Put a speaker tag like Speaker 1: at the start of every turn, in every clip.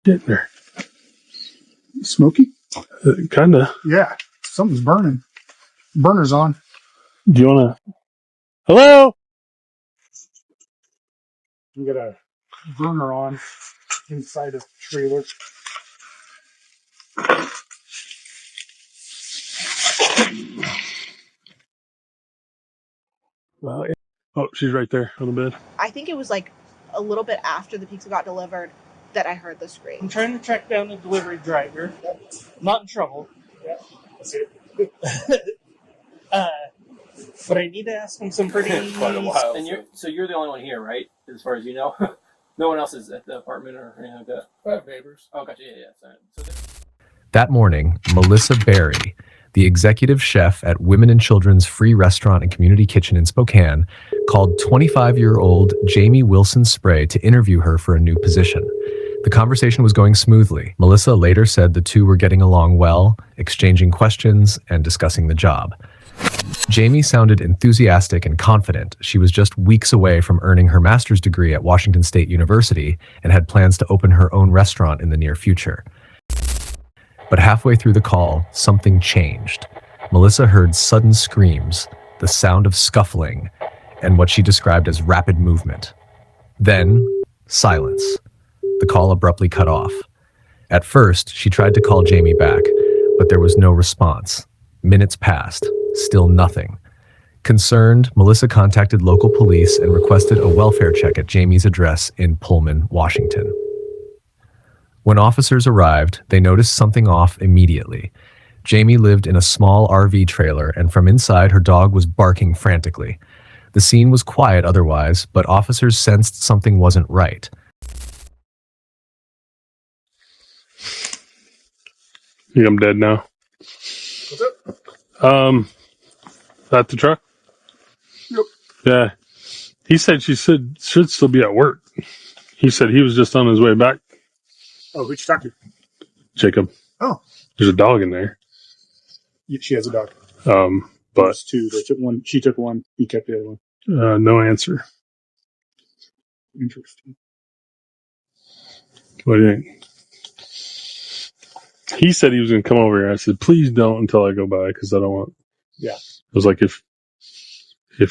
Speaker 1: Getting there.
Speaker 2: Smoky?
Speaker 1: Kinda.
Speaker 2: Yeah, something's burning. Burner's on.
Speaker 1: Do you wanna... Hello?
Speaker 2: We got a burner on inside a trailer.
Speaker 1: Well, oh, she's right there on the bed.
Speaker 3: I think it was like a little bit after the pizza got delivered that I heard the scream.
Speaker 4: I'm trying to track down the delivery driver. Yep. Not in trouble.
Speaker 2: Yeah, that's it.
Speaker 4: But I need to ask him some pretty...
Speaker 5: quite a while. And you're the only one here, right? As far as you know? No one else is at the apartment or anything like that?
Speaker 2: I have neighbors.
Speaker 5: Oh, gotcha. Yeah.
Speaker 6: That morning, Melissa Berry, the executive chef at Women and Children's Free Restaurant and Community Kitchen in Spokane, called 25-year-old Jamie Wilson Spray to interview her for a new position. The conversation was going smoothly. Melissa later said the two were getting along well, exchanging questions and discussing the job. Jamie sounded enthusiastic and confident. She was just weeks away from earning her master's degree at Washington State University and had plans to open her own restaurant in the near future. But halfway through the call, something changed. Melissa heard sudden screams, the sound of scuffling, and what she described as rapid movement. Then, silence. The call abruptly cut off. At first, she tried to call Jamie back, but there was no response. Minutes passed, still nothing. Concerned, Melissa contacted local police and requested a welfare check at Jamie's address in Pullman, Washington. When officers arrived, they noticed something off immediately. Jamie lived in a small RV trailer, and from inside, her dog was barking frantically. The scene was quiet otherwise, but officers sensed something wasn't right.
Speaker 1: I think I'm dead now.
Speaker 2: What's up?
Speaker 1: At the truck?
Speaker 2: Yep.
Speaker 1: Yeah. He said she should still be at work. He said he was just on his way back.
Speaker 2: Oh, who'd you talk to?
Speaker 1: Jacob.
Speaker 2: Oh.
Speaker 1: There's a dog in there.
Speaker 2: Yeah, she has a dog.
Speaker 1: But
Speaker 2: there's two. They took one. She took one. He kept the other one.
Speaker 1: no answer.
Speaker 2: Interesting.
Speaker 1: What do you think? He said he was going to come over here. I said, please don't until I go by, because I don't want...
Speaker 2: Yeah.
Speaker 1: I was like, if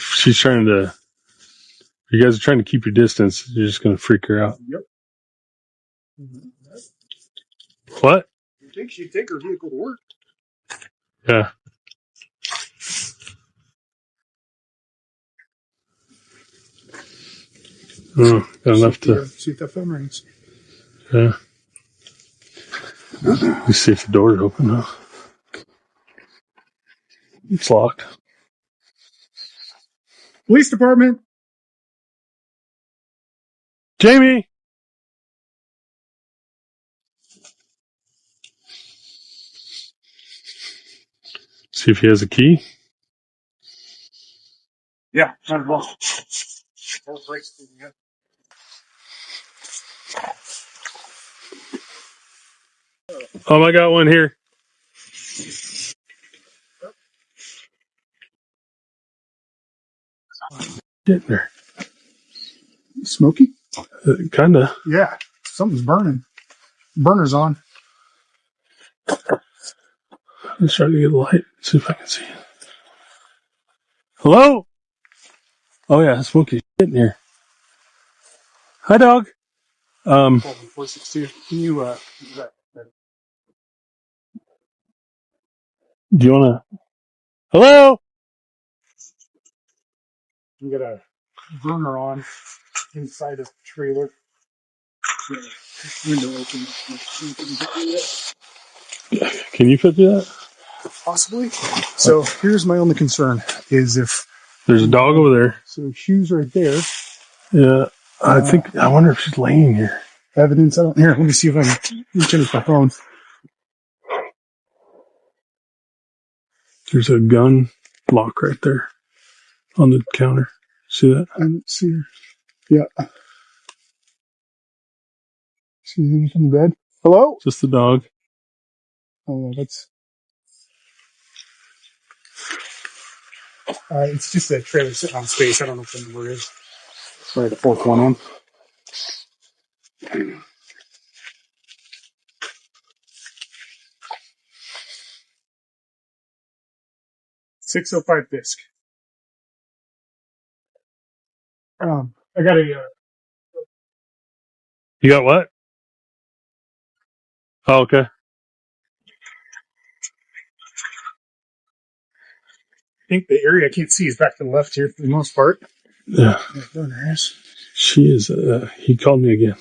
Speaker 1: she's trying to... You guys are trying to keep your distance, you're just going to freak her out.
Speaker 2: Yep.
Speaker 1: What?
Speaker 2: You think she'd take her vehicle to work?
Speaker 1: Yeah. Oh, got enough to...
Speaker 2: See if that phone rings.
Speaker 1: Yeah. Let's see if the door's open now. It's locked.
Speaker 2: Police department.
Speaker 1: Jamie! See if he has a key.
Speaker 2: Yeah, might as well.
Speaker 1: I got one here. Getting there.
Speaker 2: Smoky?
Speaker 1: Kinda.
Speaker 2: Yeah, something's burning. Burner's on.
Speaker 1: Let's try to get a light. See if I can see it. Hello? Oh yeah, Smokey's getting here. Hi, dog.
Speaker 2: 462. Can you
Speaker 1: Do you wanna... Hello?
Speaker 2: We got a burner on inside a trailer. Window open.
Speaker 1: Can you fit through that?
Speaker 2: Possibly. So here's my only concern: is if
Speaker 1: there's a dog over there.
Speaker 2: So Hugh's right there.
Speaker 1: Yeah, I wonder if she's laying here.
Speaker 2: Evidence. Here, let me see if I can reach in with my phone.
Speaker 1: There's a gun lock right there on the counter. See that?
Speaker 2: I don't see her. Yeah. See anything in the bed? Hello?
Speaker 1: Just the dog.
Speaker 2: Oh, that's... it's just a trailer sitting on space. I don't know what the number is. Sorry, the fourth one on. 605 bisque. I got a
Speaker 1: You got what? Oh, okay.
Speaker 2: I think the area I can't see is back to the left here for the most part.
Speaker 1: Yeah. She is. He called me again.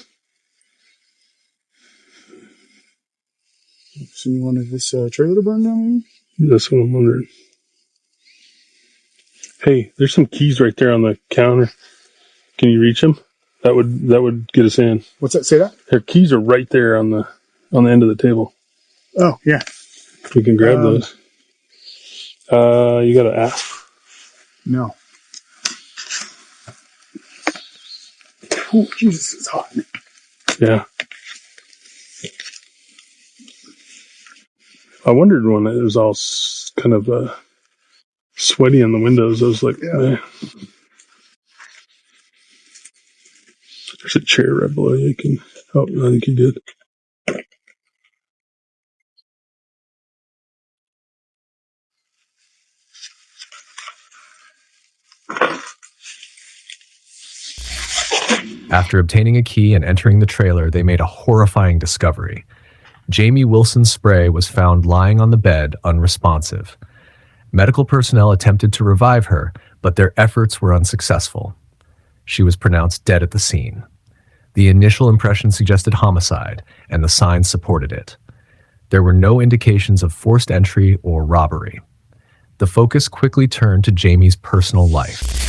Speaker 2: So you wanted this trailer to burn down?
Speaker 1: That's what I'm wondering. Hey, there's some keys right there on the counter. Can you reach them? That would get us in.
Speaker 2: What's that? Say that?
Speaker 1: Her keys are right there on the end of the table.
Speaker 2: Oh, yeah.
Speaker 1: We can grab those. You got to ask.
Speaker 2: No. Oh, Jesus, it's hot.
Speaker 1: Yeah. I wondered when it was all kind of sweaty on the windows. I was like, man. There's a chair right below you. I think you did.
Speaker 6: After obtaining a key and entering the trailer, they made a horrifying discovery. Jamie Wilson Spray was found lying on the bed, unresponsive. Medical personnel attempted to revive her, but their efforts were unsuccessful. She was pronounced dead at the scene. The initial impression suggested homicide, and the signs supported it. There were no indications of forced entry or robbery. The focus quickly turned to Jamie's personal life.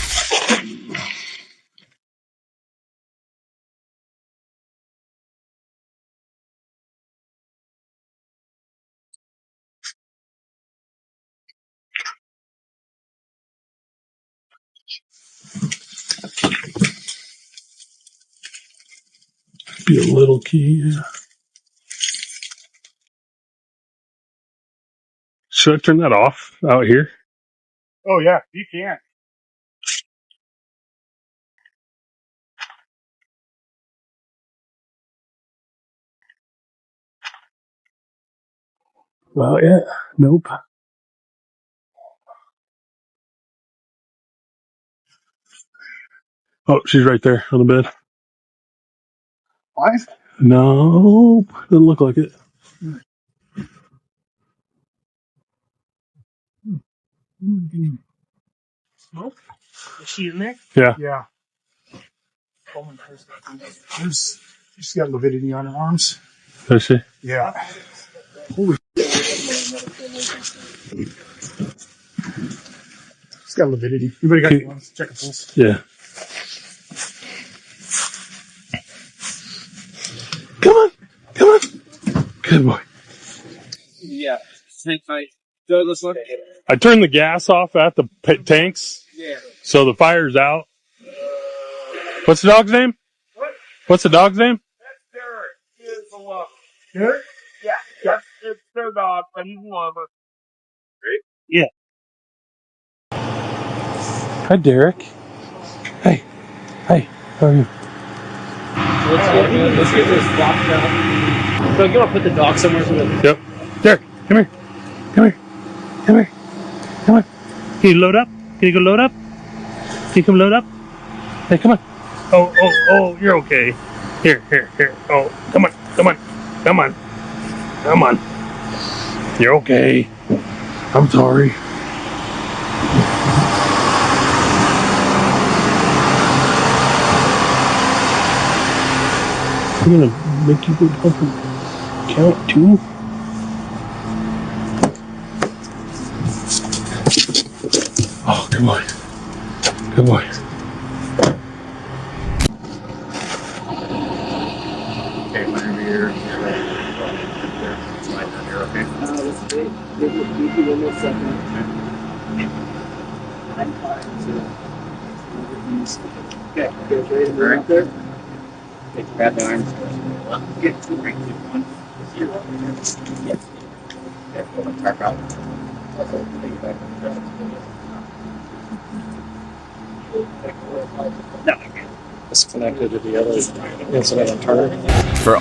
Speaker 1: Be a little key. Yeah. Should I turn that off out here?
Speaker 2: Oh, yeah, you can.
Speaker 1: Well, yeah. Nope. Oh, she's right there on the bed.
Speaker 2: Why?
Speaker 1: Nope. Doesn't look like it.
Speaker 2: Smoke? Is she in there?
Speaker 1: Yeah.
Speaker 2: Yeah. She's got lividity on her arms.
Speaker 1: Does she?
Speaker 2: Yeah. Holy. She's got lividity. Anybody got any ones? Check a pulse.
Speaker 1: Yeah. Come on. Come on. Good boy.
Speaker 4: Yeah. Snake fight. Douglas, look.
Speaker 1: I turned the gas off at the tanks.
Speaker 4: Yeah.
Speaker 1: So the fire's out. What's the dog's name?
Speaker 4: What?
Speaker 1: What's the dog's name?
Speaker 4: That's Derek. He is the love.
Speaker 2: Derek?
Speaker 4: Yeah. It's their dog, but he's one of us.
Speaker 1: Yeah. Hi, Derek. Hey. Hey. How are you?
Speaker 5: Let's get this flopped out. So you want to put the dog somewhere so that.
Speaker 1: Yep. Derek, come here. Come here. Come here. Come on. Can you load up? Can you go load up? Can you come load up? Hey, come on. Oh, you're okay. Here. Oh, come on. Come on. You're okay. I'm sorry. I'm gonna make you go help him count too. Oh, good boy. Good boy.
Speaker 7: Okay, whenever you're ready. Slide down here, okay?
Speaker 5: Let's wait. Give you one more second. Okay, goes right there.
Speaker 7: Okay, grab the arms. Get two right to one. Zero. Yes. Okay, pull the tarp out. Take it back. No, again.
Speaker 4: It's connected to the other incident on Turner.
Speaker 6: For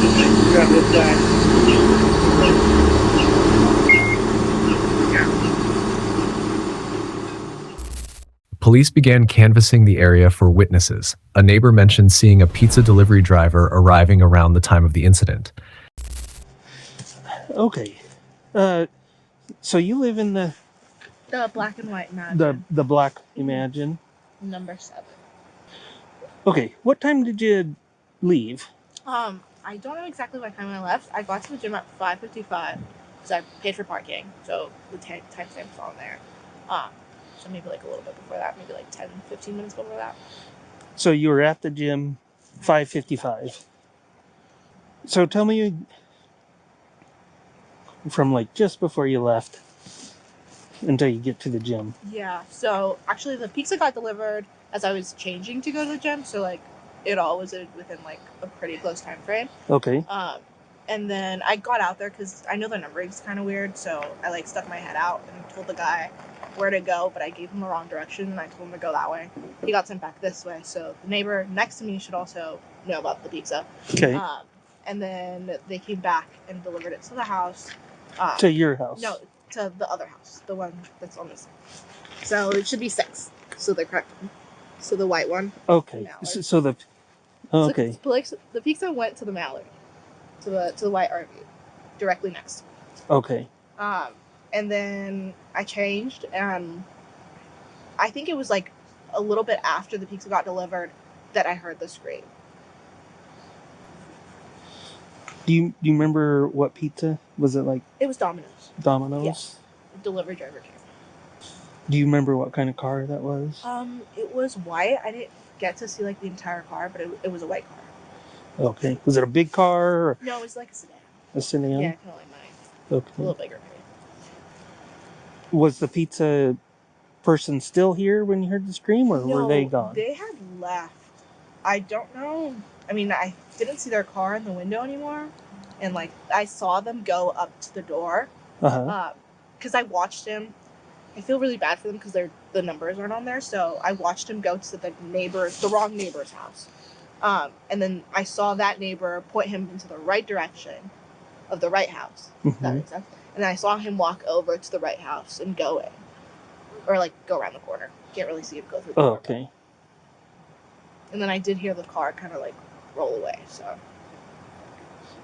Speaker 4: Grab this guy.
Speaker 6: Police began canvassing the area for witnesses. A neighbor mentioned seeing a pizza delivery driver arriving around the time of the incident.
Speaker 4: Okay. So you live in the
Speaker 3: black and white mansion.
Speaker 4: the black Imagine.
Speaker 3: Number 7.
Speaker 4: Okay. What time did you leave?
Speaker 3: I don't know exactly what time I left. I got to the gym at 5:55 because I paid for parking, so the timestamp's on there. So maybe like a little bit before that, maybe like 10, 15 minutes before that.
Speaker 4: So you were at the gym 5:55. So tell me from like just before you left until you get to the gym.
Speaker 3: Yeah, so actually the pizza got delivered as I was changing to go to the gym, so like it all was within like a pretty close time frame.
Speaker 4: Okay.
Speaker 3: And then I got out there because I know the numbering's kind of weird, so I like stuck my head out and told the guy where to go, but I gave him the wrong direction and I told him to go that way. He got sent back this way, so the neighbor next to me should also know about the pizza.
Speaker 4: Okay.
Speaker 3: And then they came back and delivered it to the house.
Speaker 4: To your house?
Speaker 3: No, to the other house, the one that's on this side. So it should be 6. So the correct one. So the white one.
Speaker 4: Okay.
Speaker 3: The
Speaker 4: So the okay.
Speaker 3: So the pizza went to the Mallard, to the white RV, directly next.
Speaker 4: Okay.
Speaker 3: And then I changed, and I think it was like a little bit after the pizza got delivered that I heard the scream.
Speaker 4: Do you remember what pizza? Was it like
Speaker 3: It was Domino's.
Speaker 4: Domino's?
Speaker 3: Yes. The delivery driver came.
Speaker 4: Do you remember what kind of car that was?
Speaker 3: It was white. I didn't get to see like the entire car, but it was a white car.
Speaker 4: Okay. Was it a big car? Or
Speaker 3: No, it was like a sedan.
Speaker 4: a sedan?
Speaker 3: Yeah, kind of like mine.
Speaker 4: Okay.
Speaker 3: A little bigger.
Speaker 4: Was the pizza person still here when you heard the scream, or were they gone?
Speaker 3: They had left. I don't know. I mean, I didn't see their car in the window anymore, and like I saw them go up to the door. Because I watched him. I feel really bad for them because the numbers aren't on there. So I watched him go to the wrong neighbor's house, and then I saw that neighbor point him into the right direction of the right house. If that makes sense. And I saw him walk over to the right house and go in. Or, like, go around the corner. Can't really see him go through the door.
Speaker 4: Okay.
Speaker 3: And then I did hear the car kind of, like, roll away, so.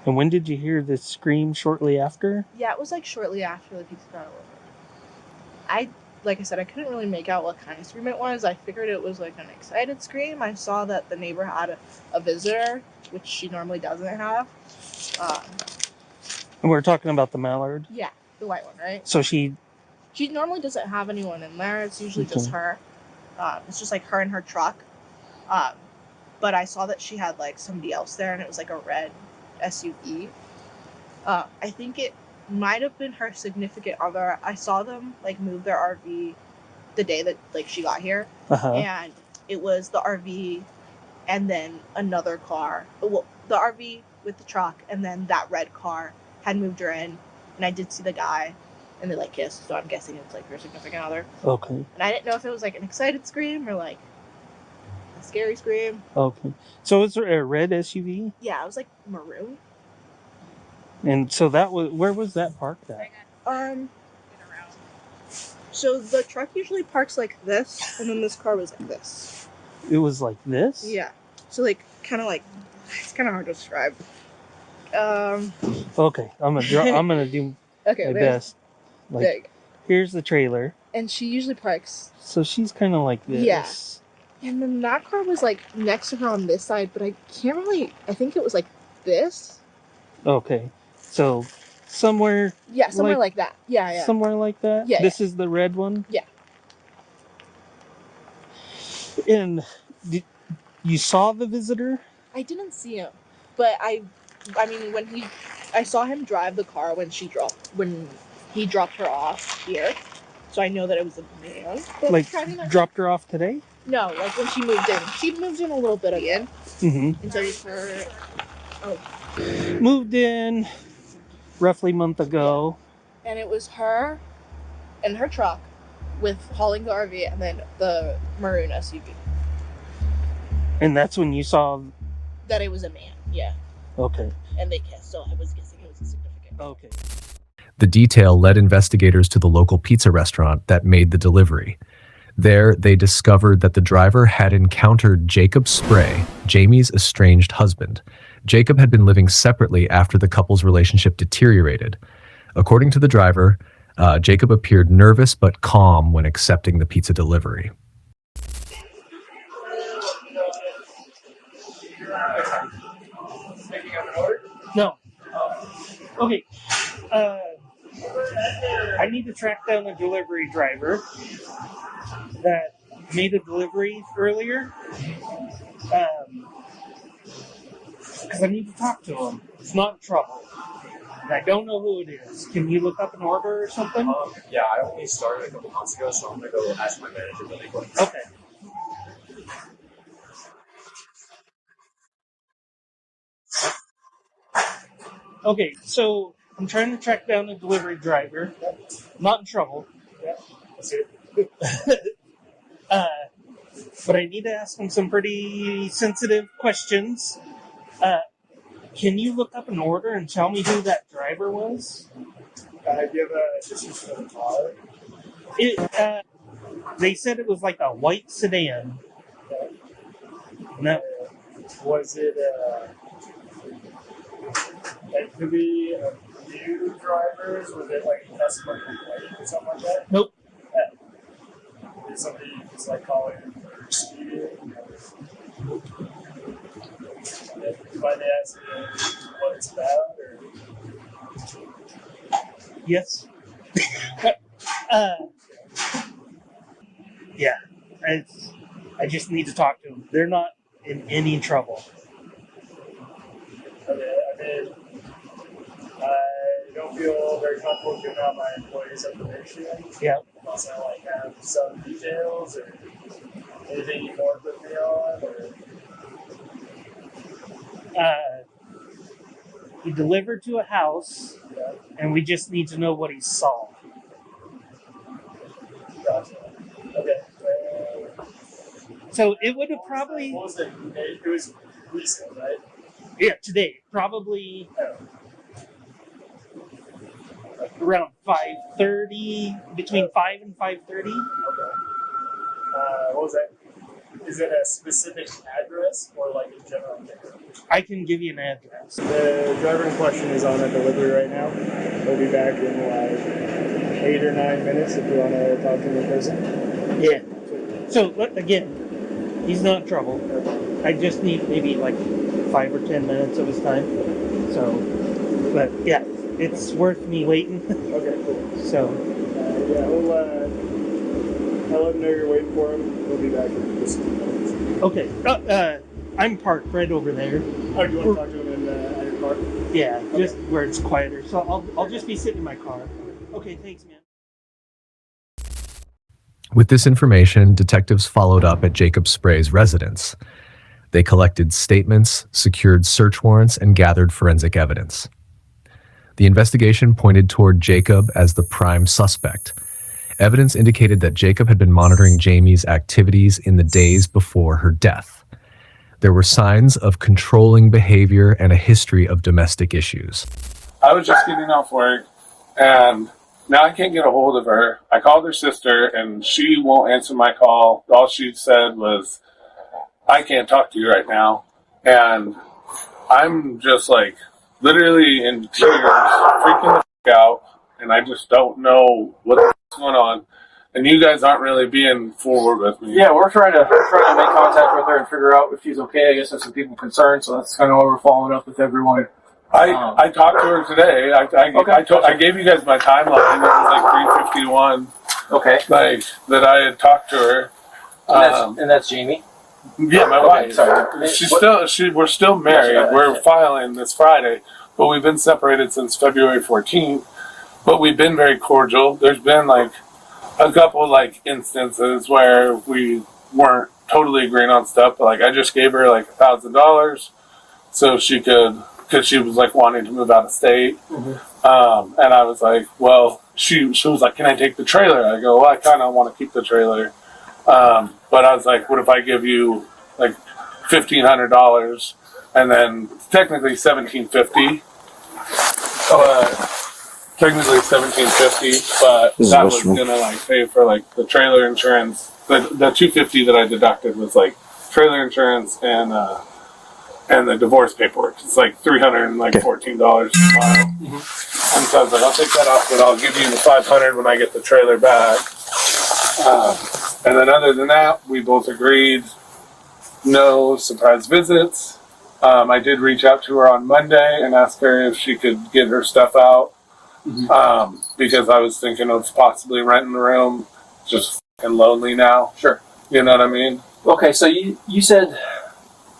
Speaker 4: And when did you hear the scream? Shortly after?
Speaker 3: Yeah, it was, like, shortly after the pizza got delivered. Like I said, I couldn't really make out what kind of scream it was. I figured it was, like, an excited scream. I saw that the neighbor had a visitor, which she normally doesn't have.
Speaker 4: And we're talking about the Mallard?
Speaker 3: Yeah, the white one, right?
Speaker 4: So she
Speaker 3: normally doesn't have anyone in there. It's usually just her. It's just like her and her truck. But I saw that she had like somebody else there, and it was like a red SUV. I think it might have been her significant other. I saw them like move their RV the day that like she got here, and it was the RV, and then another car. Well, the RV with the truck, and then that red car had moved her in, and I did see the guy, and they like kissed, so I'm guessing it's like her significant other.
Speaker 4: Okay.
Speaker 3: And I didn't know if it was like an excited scream or like a scary scream.
Speaker 4: Okay. So was there a red SUV?
Speaker 3: Yeah, it was like maroon.
Speaker 4: And so that was, where was that parked at?
Speaker 3: So the truck usually parks like this, and then this car was like this.
Speaker 4: It was like this?
Speaker 3: Yeah. So like kind of like, it's kind of hard to describe.
Speaker 4: Okay, I'm gonna do my best. Like, here's the trailer.
Speaker 3: And she usually parks.
Speaker 4: So she's kind of like this.
Speaker 3: Yeah. And then that car was like next to her on this side, but I can't really. I think it was like this.
Speaker 4: Okay, so somewhere.
Speaker 3: Yeah, somewhere like that. Yeah, yeah.
Speaker 4: Somewhere like that.
Speaker 3: Yeah.
Speaker 4: This is the red one.
Speaker 3: Yeah.
Speaker 4: And you saw the visitor?
Speaker 3: I didn't see him, but I mean, I saw him drive the car when he dropped her off here, so I know that it was a man.
Speaker 4: Like, dropped her off today?
Speaker 3: No, like when she moved in. She moved in a little bit again.
Speaker 4: Mm-hmm.
Speaker 3: And so it was her. Oh.
Speaker 4: Moved in roughly a month ago.
Speaker 3: Yeah. And it was her and her truck with hauling the RV and then the maroon SUV.
Speaker 4: And that's when you saw
Speaker 3: that it was a man, yeah.
Speaker 4: Okay.
Speaker 3: and they kissed. So I was guessing it was a significant.
Speaker 4: Okay.
Speaker 6: The detail led investigators to the local pizza restaurant that made the delivery. There, they discovered that the driver had encountered Jacob Spray, Jamie's estranged husband. Jacob had been living separately after the couple's relationship deteriorated. According to the driver, Jacob appeared nervous but calm when accepting the pizza delivery.
Speaker 4: No. Okay. I need to track down the delivery driver that made a delivery earlier. Because I need to talk to him. He's not in trouble. And I don't know who it is. Can you look up an order or something?
Speaker 8: Yeah, I only started a couple months ago, so I'm gonna go ask my manager really quick.
Speaker 4: Okay. Okay, so I'm trying to track down a delivery driver. Not in trouble.
Speaker 2: That's it.
Speaker 4: But I need to ask him some pretty sensitive questions. Can you look up an order and tell me who that driver was?
Speaker 2: Do you have a description of the car?
Speaker 4: They said it was like a white sedan. No.
Speaker 2: Was it it could be a few drivers? Was it like a customer complaint or something like that?
Speaker 4: Nope.
Speaker 2: Did somebody just like calling for speeding? By the accident, what it's about? Or?
Speaker 4: Yes. Yeah. I just need to talk to them. They're not in any trouble.
Speaker 2: Okay, I mean, I don't feel very comfortable giving out my employees' information.
Speaker 4: Yeah.
Speaker 2: Unless I like have some details or anything you want to put me on. Or...
Speaker 4: He delivered to a house, and we just need to know what he saw.
Speaker 2: Gotcha. Okay.
Speaker 4: So it would have probably...
Speaker 2: What was it? It was recent, right?
Speaker 4: Yeah, today. Probably around 5:30, between 5 and 5:30.
Speaker 2: Okay. What was that? Is it a specific address or like a general neighborhood?
Speaker 4: I can give you an address.
Speaker 2: The driver in question is on a delivery right now. He'll be back in like 8 or 9 minutes if you want to talk to him in person.
Speaker 4: Yeah. So, again, he's not in trouble. I just need maybe like 5 or 10 minutes of his time. So, but yeah, it's worth me waiting.
Speaker 2: Okay, cool.
Speaker 4: So,
Speaker 2: Yeah, I'll let him know you're waiting for him. He'll be back in just a few minutes.
Speaker 4: okay. I'm parked right over there.
Speaker 2: Oh, do you want to talk to him at your car?
Speaker 4: Yeah, just where it's quieter. So I'll just be sitting in my car. Okay, thanks, man.
Speaker 6: With this information, detectives followed up at Jacob Spray's residence. They collected statements, secured search warrants, and gathered forensic evidence. The investigation pointed toward Jacob as the prime suspect. Evidence indicated that Jacob had been monitoring Jamie's activities in the days before her death. There were signs of controlling behavior and a history of domestic issues.
Speaker 9: I was just getting off work, and now I can't get a hold of her. I called her sister, and she won't answer my call. All she said was, I can't talk to you right now. And I'm just like literally in tears, freaking the f*** out, and I just don't know what's going on. And you guys aren't really being forward with me.
Speaker 5: Yeah, we're trying to make contact with her and figure out if she's okay. I guess there's some people concerned, so that's kind of why we're following up with everyone.
Speaker 9: I talked to her today. I gave you guys my timeline. It was like 3:51.
Speaker 5: Okay.
Speaker 9: Like that I had talked to her.
Speaker 5: And that's Jamie.
Speaker 9: Yeah, my wife. Sorry. We're still married.
Speaker 5: Gotcha.
Speaker 9: We're filing this Friday, but we've been separated since February 14th. But we've been very cordial. There's been like a couple like instances where we weren't totally agreeing on stuff, but like I just gave her like $1,000 so she could, because she was like wanting to move out of state. Mm-hmm. And I was like, well, she was like, can I take the trailer? I go, well, I kind of want to keep the trailer. But I was like, what if I give you like $1,500 and then technically $1,750. Technically $1,750, but that was gonna like pay for like the trailer insurance. The $250 that I deducted was like trailer insurance and the divorce paperwork. It's like $314 a mile. And so I was like, I'll take that off, but I'll give you the $500 when I get the trailer back. And then other than that, we both agreed no surprise visits. I did reach out to her on Monday and ask her if she could get her stuff out. Because I was thinking of possibly renting a room. Just fucking lonely now.
Speaker 5: Sure.
Speaker 9: You know what I mean?
Speaker 5: Okay, so you said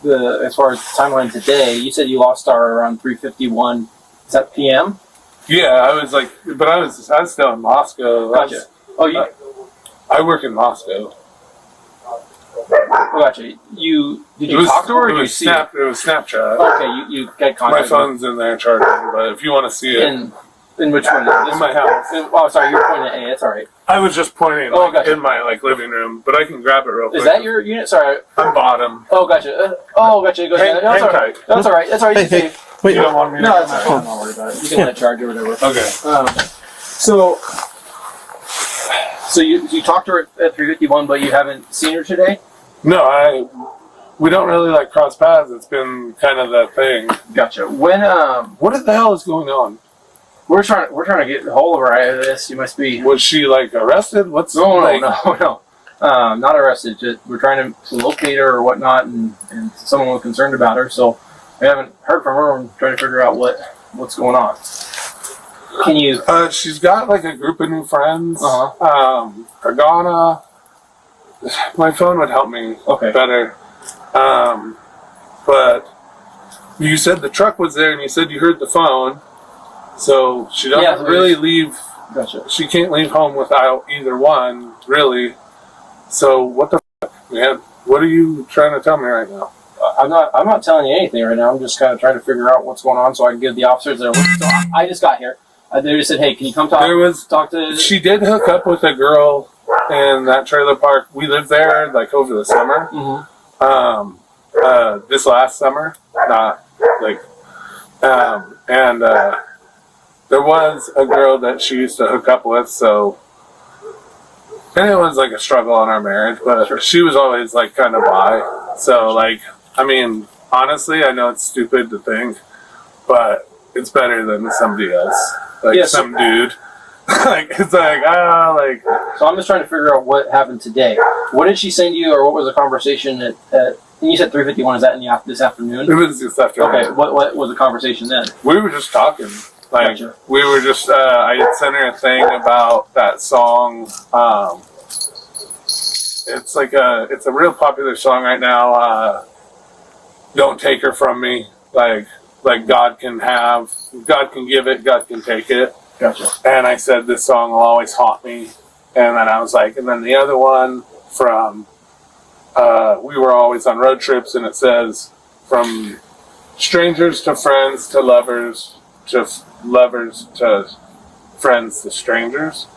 Speaker 5: as far as the timeline today, you said you lost our around 3:51. Is that PM?
Speaker 9: Yeah, I was like, but I was still in Moscow.
Speaker 5: Gotcha.
Speaker 9: I work in Moscow.
Speaker 5: Gotcha. Did you talk to her or did you see it?
Speaker 9: It was Snapchat.
Speaker 5: Okay, you get contact.
Speaker 9: My phone's in there charging, but if you want to see it.
Speaker 5: In which one?
Speaker 9: In my house.
Speaker 5: Sorry, you're pointing at A. It's all right.
Speaker 9: I was just pointing
Speaker 5: gotcha.
Speaker 9: in my living room, but I can grab it real quick.
Speaker 5: Is that your unit? Sorry.
Speaker 9: I'm bottom.
Speaker 5: Oh, gotcha. Gotcha. Go ahead.
Speaker 9: Hang tight.
Speaker 5: That's all right. That's all right.
Speaker 1: Hey, wait.
Speaker 9: You don't want me to?
Speaker 5: No, that's fine. Don't worry about it. You can let it charge or whatever.
Speaker 9: Okay.
Speaker 5: So you talked to her at 3:51, but you haven't seen her today?
Speaker 9: No, we don't really like cross paths. It's been kind of that thing.
Speaker 5: Gotcha. When
Speaker 9: what the hell is going on?
Speaker 5: We're trying to get a hold of her out of this. You must be.
Speaker 9: Was she like arrested? What's
Speaker 5: No. Not arrested. Just, we're trying to locate her or whatnot, and someone was concerned about her. So we haven't heard from her. and trying to figure out what's going on. Can you?
Speaker 9: She's got like a group of new friends. Pagana. My phone would help me better. But you said the truck was there, and you said you heard the phone. So she doesn't really leave.
Speaker 5: Gotcha.
Speaker 9: She can't leave home without either one, really. So what the fuck, man? What are you trying to tell me right now?
Speaker 5: I'm not telling you anything right now. I'm just kind of trying to figure out what's going on so I can give the officers their. So I just got here. They just said, "Hey, can you come talk to?" She
Speaker 9: did hook up with a girl in that trailer park. We lived there like over the summer. This last summer, not like, and there was a girl that she used to hook up with. So, and it was like a struggle in our marriage, but she was always like kind of bi. So, like, I mean, honestly, I know it's stupid to think, but it's better than somebody else, like some dude. Like it's like
Speaker 5: So I'm just trying to figure out what happened today. What did she say to you, or what was the conversation at and you said 3:51? Is that in this afternoon?
Speaker 9: It was this afternoon.
Speaker 5: Okay. What was the conversation then?
Speaker 9: We were just talking. Like
Speaker 5: Gotcha.
Speaker 9: we were just. I had sent her a thing about that song. It's like it's a real popular song right now. Don't take her from me. Like God can give it, God can take it.
Speaker 5: Gotcha.
Speaker 9: And I said, this song will always haunt me. And then I was like, and then the other one from, we were always on road trips, and it says, from strangers to friends to lovers to friends to strangers.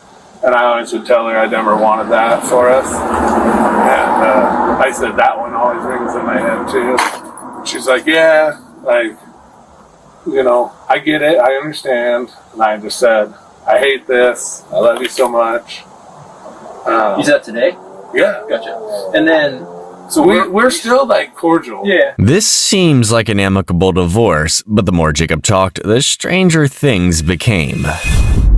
Speaker 9: And I always would tell her I never wanted that for us. And I said, that one always rings in my head too. She's like, yeah, like, you know, I get it, I understand. And I just said, I hate this, I love you so much.
Speaker 5: You said that today?
Speaker 9: Yeah.
Speaker 5: Gotcha. And then,
Speaker 9: so we're still like cordial.
Speaker 5: Yeah.
Speaker 10: This seems like an amicable divorce, but the more Jacob talked, the stranger things became.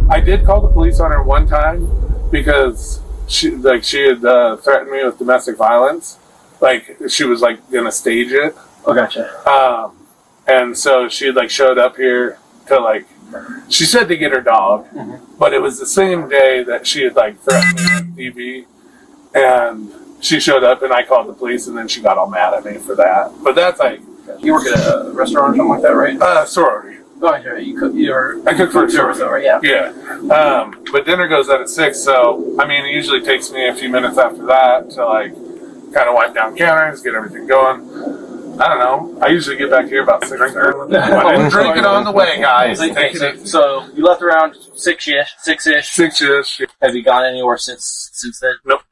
Speaker 9: I did call the police on her one time because she had threatened me with domestic violence. Like, she was like gonna stage it.
Speaker 5: Oh, gotcha.
Speaker 9: And so she had like showed up here to like, she said to get her dog, but it was the same day that she had like threatened me on TV, and she showed up and I called the police, and then she got all mad at me for that. But that's like,
Speaker 5: you work at a restaurant or something like that, right?
Speaker 9: Sorority.
Speaker 5: Oh, yeah,
Speaker 9: I cook for a
Speaker 5: service, right? Yeah.
Speaker 9: Yeah. But dinner goes out at 6, so I mean, it usually takes me a few minutes after that to like kind of wipe down counters, get everything going. I don't know. I usually get back here about 6:30. I didn't drink it on the way, guys.
Speaker 5: So you left around 6-ish.
Speaker 9: 6-ish.
Speaker 5: Have you gone anywhere since then?
Speaker 9: Nope.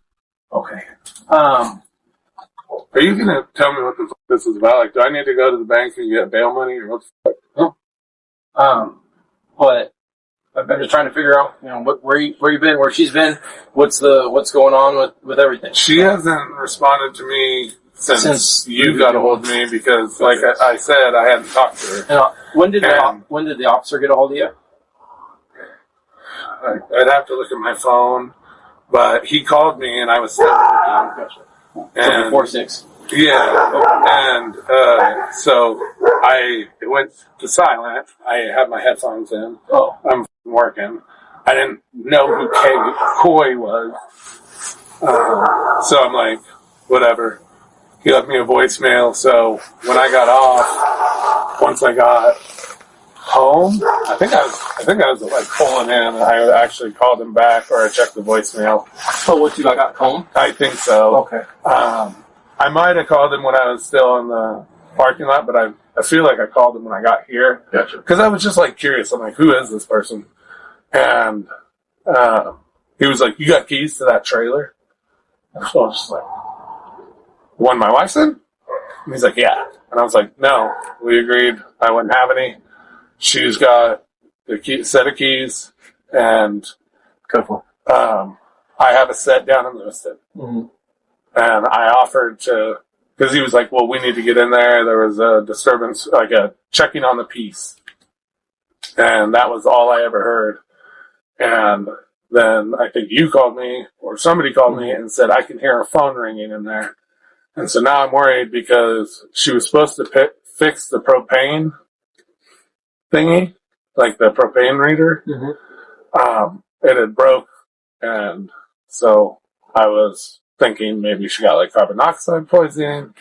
Speaker 5: Okay.
Speaker 9: Are you gonna tell me what this is about? Like, do I need to go to the bank and get bail money, or what's the fuck?
Speaker 5: But I'm just trying to figure out, where you've been, where she's been, what's going on with everything.
Speaker 9: She hasn't responded to me since you got a hold of me because, like I said, I hadn't talked to her.
Speaker 5: And, when did the officer get a hold of you?
Speaker 9: I'd have to look at my phone, but he called me and I was still working. And
Speaker 5: before 6.
Speaker 9: Yeah, and so I went to silent. I had my headphones in.
Speaker 5: Oh,
Speaker 9: I'm working. I didn't know who Coy was, so I'm like, whatever. He left me a voicemail. So when I got off, once I got home, I think I was like pulling in, and I actually called him back, or I checked the voicemail.
Speaker 5: So what, you got home?
Speaker 9: I think so.
Speaker 5: Okay.
Speaker 9: I might have called him when I was still in the parking lot, but I feel like I called him when I got here.
Speaker 5: Gotcha.
Speaker 9: Because I was just like curious. I'm like, who is this person? And he was like, you got keys to that trailer? And so I was just like, one my wife's in? And he's like, yeah. And I was like, no, we agreed I wouldn't have any. She's got the set of keys, and I have a set down in Lewiston.
Speaker 5: Mm-hmm.
Speaker 9: And I offered to, because he was like, well, we need to get in there. There was a disturbance, like a checking on the peace. And that was all I ever heard. And then I think you called me, or somebody called me and said, I can hear a phone ringing in there. And so now I'm worried because she was supposed to fix the propane thingy, like the propane reader.
Speaker 5: Mm-hmm.
Speaker 9: It had broke. And so I was thinking maybe she got like carbon monoxide poisoning,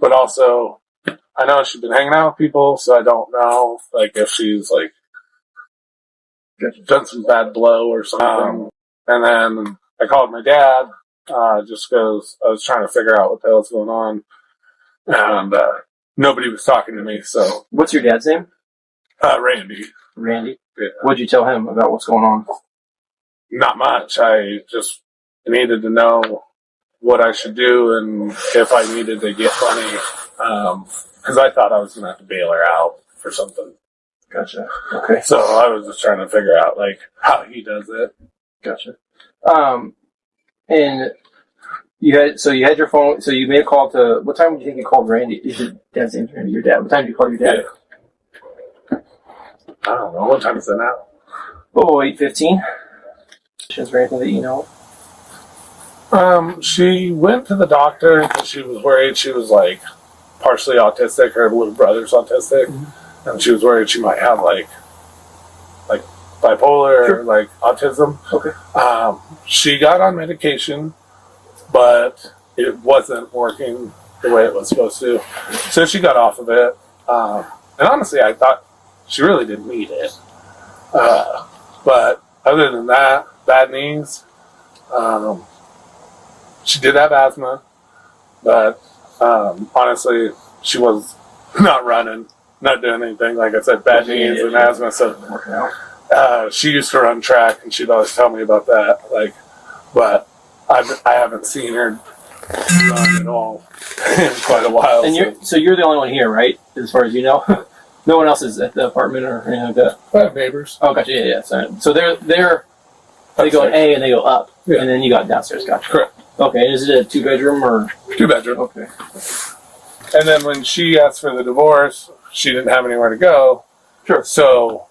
Speaker 9: but also I know she's been hanging out with people, so I don't know like if she's like done some bad blow or something. And then I called my dad just because I was trying to figure out what the hell's going on, and nobody was talking to me. So
Speaker 5: what's your dad's name?
Speaker 9: Randy.
Speaker 5: Randy.
Speaker 9: Yeah.
Speaker 5: What'd you tell him about what's going on?
Speaker 9: Not much. I just needed to know what I should do and if I needed to get money, because I thought I was going to have to bail her out for something.
Speaker 5: Gotcha. Okay.
Speaker 9: So I was just trying to figure out like how he does it.
Speaker 5: Gotcha. And you had your phone. So you made a call to. What time did you think you called Randy? Is your dad's name Randy? Your dad. What time did you call your dad?
Speaker 9: Yeah. I don't know. What time is it now?
Speaker 5: 8:15. Is there anything that you know?
Speaker 9: She went to the doctor because she was worried she was like partially autistic. Her little brother's autistic, and she was worried she might have like bipolar or like autism.
Speaker 5: Okay.
Speaker 9: She got on medication, but it wasn't working the way it was supposed to. So she got off of it. And honestly, I thought she really didn't need it. But other than that, bad knees. She did have asthma, but honestly, she was not running, not doing anything. Like I said, bad knees and asthma. So she used to run track, and she'd always tell me about that. Like, but I haven't seen her run at all in quite a while.
Speaker 5: And so you're the only one here, right? As far as you know, no one else is at the apartment or anything like that.
Speaker 9: I have neighbors.
Speaker 5: Oh, gotcha. Yeah. So they go in A and they go up, and then you got downstairs. Gotcha.
Speaker 9: Correct.
Speaker 5: Okay. Is it a 2-bedroom or
Speaker 9: 2-bedroom?
Speaker 5: Okay.
Speaker 9: And then when she asked for the divorce, she didn't have anywhere to go.
Speaker 5: Sure.
Speaker 9: So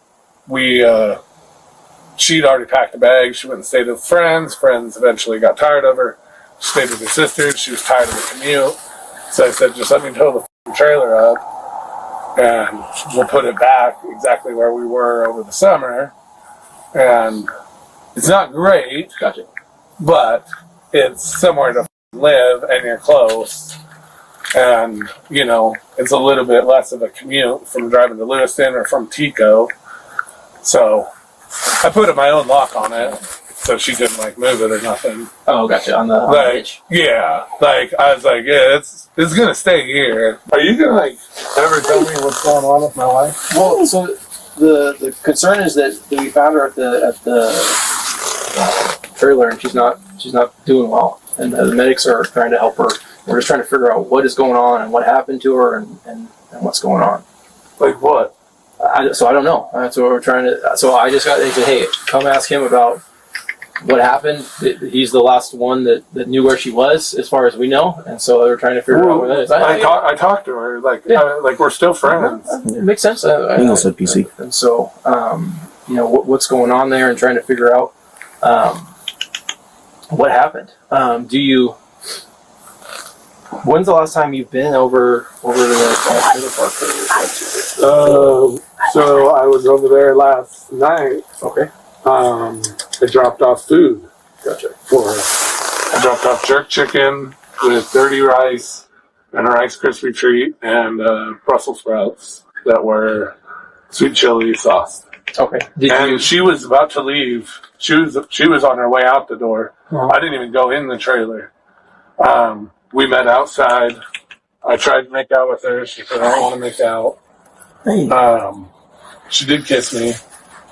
Speaker 9: she'd already packed a bag. She went and stayed with friends. Friends eventually got tired of her. She stayed with her sisters. She was tired of the commute. So I said, just let me tow the trailer up, and we'll put it back exactly where we were over the summer. And it's not great.
Speaker 5: Gotcha.
Speaker 9: But it's somewhere to live, and you're close. And, it's a little bit less of a commute from driving to Lewiston or from Tico. So I put my own lock on it so she couldn't, move it or nothing.
Speaker 5: Oh, gotcha. On the hitch.
Speaker 9: Yeah. I was like, yeah, it's going to stay here. Are you going to, ever tell me what's going on with my wife?
Speaker 5: Well, so the concern is that we found her at the trailer, and she's not doing well, and the medics are trying to help her we're just trying to figure out what is going on and what happened to her and what's going on.
Speaker 9: Like what?
Speaker 5: So I don't know. That's what we're trying to. So I just they said, hey, come ask him about what happened. He's the last one that knew where she was, as far as we know, and so they're trying to figure out where that is.
Speaker 9: I talked to her, like we're still friends.
Speaker 5: It makes sense. I
Speaker 11: said PC.
Speaker 5: And so, what's going on there, and trying to figure out what happened. When's the last time you've been over to the trailer park?
Speaker 9: So I was over there last night.
Speaker 5: Okay.
Speaker 9: I dropped off food.
Speaker 5: Gotcha.
Speaker 9: I dropped off jerk chicken with dirty rice and a Rice Krispie treat and Brussels sprouts that were sweet chili sauce.
Speaker 5: Okay.
Speaker 9: She was about to leave. She was on her way out the door.
Speaker 5: Uh-huh.
Speaker 9: I didn't even go in the trailer. We met outside. I tried to make out with her. She said, I don't want to make out. She did kiss me,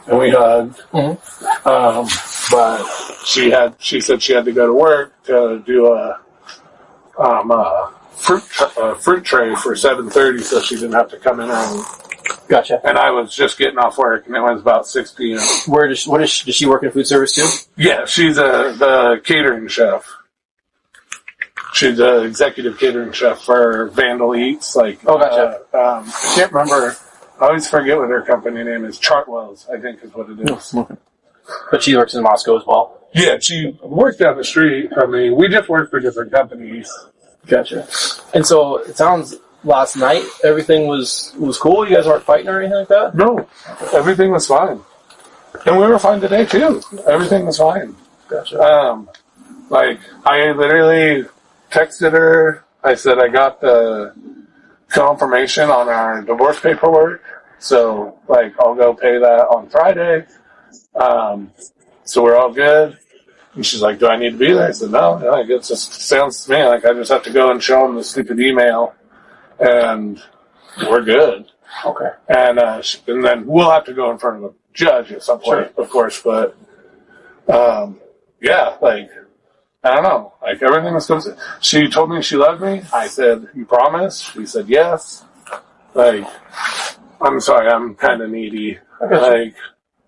Speaker 9: and we hugged.
Speaker 5: Mm-hmm.
Speaker 9: But she said she had to go to work to do a fruit tray for 7:30, so she didn't have to come in early.
Speaker 5: Gotcha.
Speaker 9: And I was just getting off work, and it was about 6 p.m.
Speaker 5: Does she work in food service too?
Speaker 9: Yeah, she's the catering chef. She's the executive catering chef for Vandal Eats.
Speaker 5: Gotcha.
Speaker 9: I can't remember. I always forget what her company name is. Chartwell's, I think, is what it is.
Speaker 5: Okay. But she works in Moscow as well.
Speaker 9: Yeah, she works down the street. I mean, we just work for different companies.
Speaker 5: Gotcha. And so it sounds last night everything was cool. You guys weren't fighting or anything like that?
Speaker 9: No, everything was fine, and we were fine today too. Everything was fine.
Speaker 5: Gotcha.
Speaker 9: I literally texted her. I said I got the confirmation on our divorce paperwork, so I'll go pay that on Friday. So we're all good. And she's like, do I need to be there? I said, no, it just sounds to me like I just have to go and show them the stupid email, and we're good.
Speaker 5: Okay.
Speaker 9: And then we'll have to go in front of a judge at some point, of course, but I don't know. Everything was good. She told me she loved me. I said, you promise? She said, yes. I'm sorry, I'm kind of needy.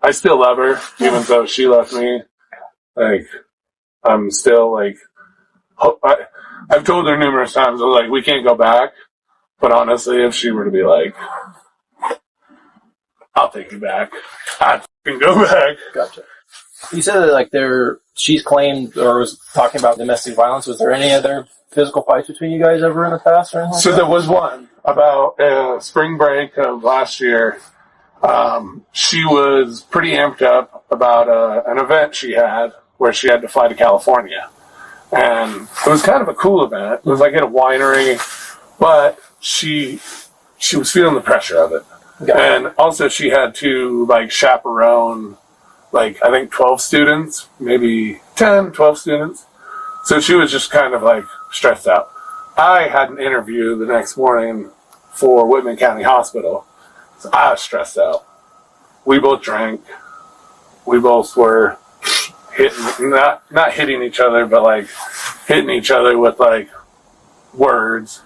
Speaker 9: I still love her, even though she left me. I'm still, I've told her numerous times, we can't go back. But honestly, if she were to be I'll take you back, I'd fucking go back.
Speaker 5: Gotcha. You said that she's claimed or was talking about domestic violence. Was there any other physical fights between you guys ever in the past or anything?
Speaker 9: So there was one about spring break of last year. She was pretty amped up about an event she had where she had to fly to California, and it was kind of a cool event. It was at a winery, but she was feeling the pressure of it, and also she had to chaperone. I think 12 students, maybe 10, 12 students. So she was just kind of stressed out. I had an interview the next morning for Whitman County Hospital. So I was stressed out. We both drank. We both were hitting, not hitting each other, but hitting each other with words.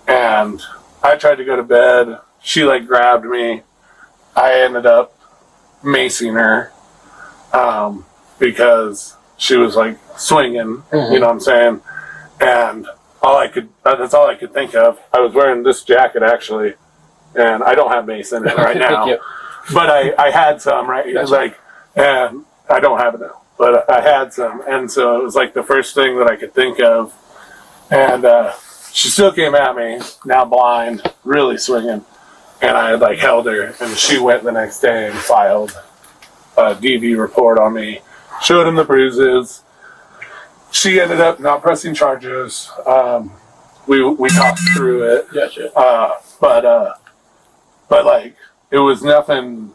Speaker 9: And I tried to go to bed. She grabbed me. I ended up macing her. Because she was swinging, you know what I'm saying? And that's all I could think of. I was wearing this jacket actually, and I don't have mace in it right now, but I had some, right? Gotcha. And I don't have it now, but I had some. And so it was the first thing that I could think of. And, she still came at me, now blind, really swinging. And I held her, and she went the next day and filed a DV report on me, showed him the bruises. She ended up not pressing charges. We talked through it.
Speaker 5: Gotcha.
Speaker 9: But it was nothing.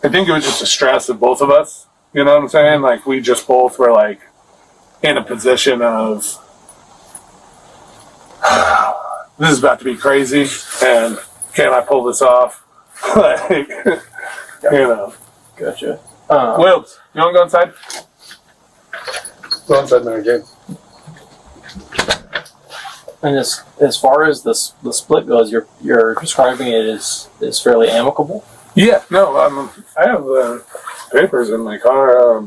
Speaker 9: I think it was just a stress of both of us. You know what I'm saying? We just both were in a position of this is about to be crazy, and can I pull this off?
Speaker 5: Gotcha.
Speaker 9: Wilbs, you want to go inside? Go inside, Mary Jane.
Speaker 5: And as far as the split goes, you're describing it as fairly amicable.
Speaker 9: Yeah, no, I have papers in my car.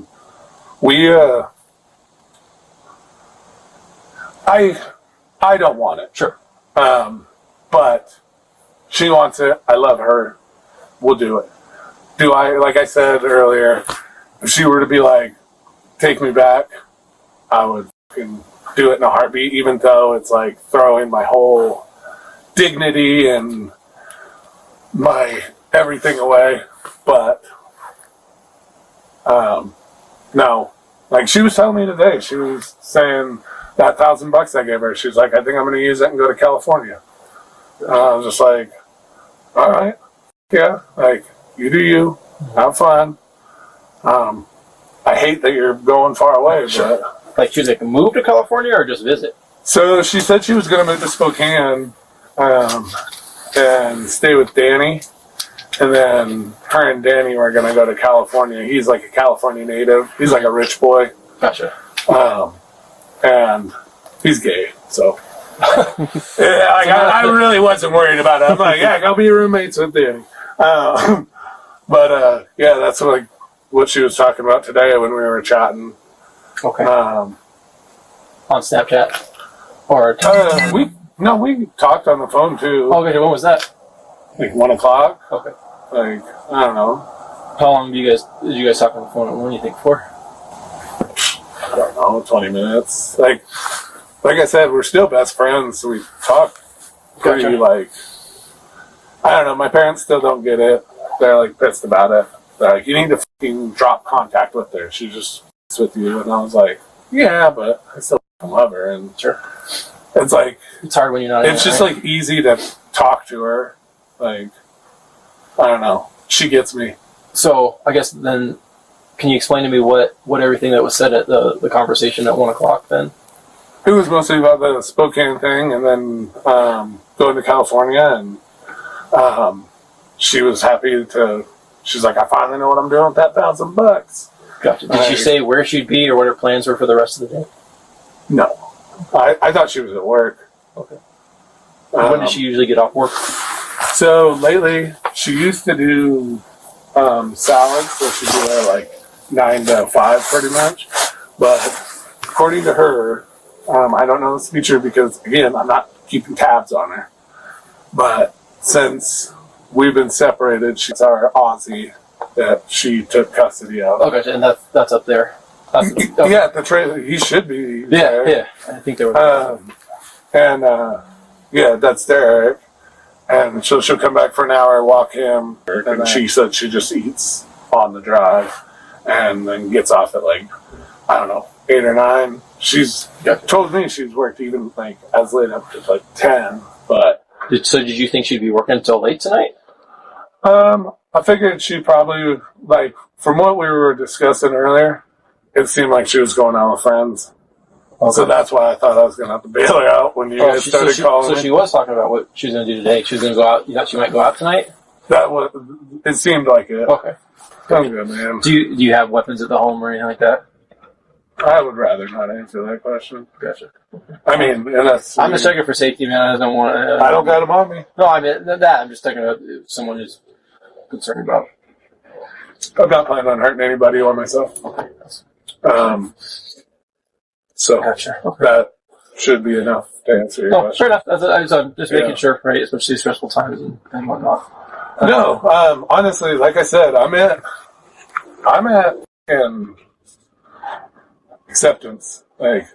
Speaker 9: I don't want it.
Speaker 5: Sure.
Speaker 9: But she wants it. I love her. We'll do it. Like I said earlier, if she were to be like, take me back, I would fucking do it in a heartbeat, even though it's like throwing my whole dignity and my everything away. But, no. Like she was telling me today, she was saying that $1,000 I gave her, she's like, I think I'm going to use it and go to California. I was just like, all right, yeah, like, you do you, have fun. I hate that you're going far away, but...
Speaker 5: Like, she was like, move to California or just visit?
Speaker 9: So she said she was going to move to Spokane and stay with Danny. And then her and Danny were going to go to California. He's like a California native. He's like a rich boy.
Speaker 5: Gotcha.
Speaker 9: And he's gay, so... yeah, like, I really wasn't worried about it. I'm like, yeah, go be roommates with Danny. But yeah, that's what she was talking about today when we were chatting.
Speaker 5: Okay. On Snapchat? Or
Speaker 9: we talked on the phone too.
Speaker 5: Okay, when was that?
Speaker 9: Like 1 o'clock.
Speaker 5: Okay.
Speaker 9: Like, I don't know.
Speaker 5: How long did you guys talk on the phone? What do you think for?
Speaker 9: I don't know, 20 minutes. Like I said, we're still best friends, so we talk pretty,
Speaker 5: Gotcha.
Speaker 9: I don't know, my parents still don't get it. They're, like, pissed about it. They're like, you need to fucking drop contact with her. She just f***s with you. And I was like, yeah, but I still love her. And
Speaker 5: sure.
Speaker 9: It's like...
Speaker 5: It's hard when you're not in
Speaker 9: It's
Speaker 5: it,
Speaker 9: just,
Speaker 5: right?
Speaker 9: like, easy to talk to her. Like, I don't know. She gets me.
Speaker 5: So, I guess then, can you explain to me what everything that was said at the conversation at 1 o'clock then?
Speaker 9: It was mostly about the Spokane thing, and then going to California, and she was happy to. She's like, I finally know what I'm doing with that $1,000.
Speaker 5: Gotcha. Did she say where she'd be or what her plans were for the rest of the day?
Speaker 9: No, I thought she was at work.
Speaker 5: Okay. When does she usually get off work?
Speaker 9: So lately, she used to do salads, so she'd be there like 9 to 5, pretty much. But according to her. I don't know this feature because, again, I'm not keeping tabs on her. But since we've been separated, she's our Aussie that she took custody of.
Speaker 5: Okay, and that's up there. Okay.
Speaker 9: Yeah, the trailer. He should be there.
Speaker 5: Yeah. I think they were.
Speaker 9: Yeah, that's Derek. And she'll come back for an hour, walk him, and she said she just eats on the drive and then gets off at like, I don't know, 8 or 9. She's told me she's worked even like as late up to like 10, but...
Speaker 5: So did you think she'd be working until late tonight?
Speaker 9: I figured she probably, like, from what we were discussing earlier, it seemed like she was going out with friends. Okay. So that's why I thought I was going to have to bail her out when you guys started calling
Speaker 5: me. So she was talking about what she was going to do today. She was going to go out. You thought she might go out tonight?
Speaker 9: It seemed like it.
Speaker 5: Okay.
Speaker 9: I'm good, man.
Speaker 5: Do you have weapons at the home or anything like that?
Speaker 9: I would rather not answer that question.
Speaker 5: Gotcha.
Speaker 9: I mean, unless...
Speaker 5: I'm just checking for safety, man. I don't want to...
Speaker 9: I don't got them on me.
Speaker 5: No, I mean, that. I'm just talking about someone who's concerned about...
Speaker 9: I'm not planning on hurting anybody or myself.
Speaker 5: Okay.
Speaker 9: So,
Speaker 5: gotcha. Okay.
Speaker 9: That should be enough to answer your question.
Speaker 5: Fair enough. I'm just making sure, right? Especially stressful times and whatnot.
Speaker 9: No, honestly, like I said, I'm at acceptance. Like,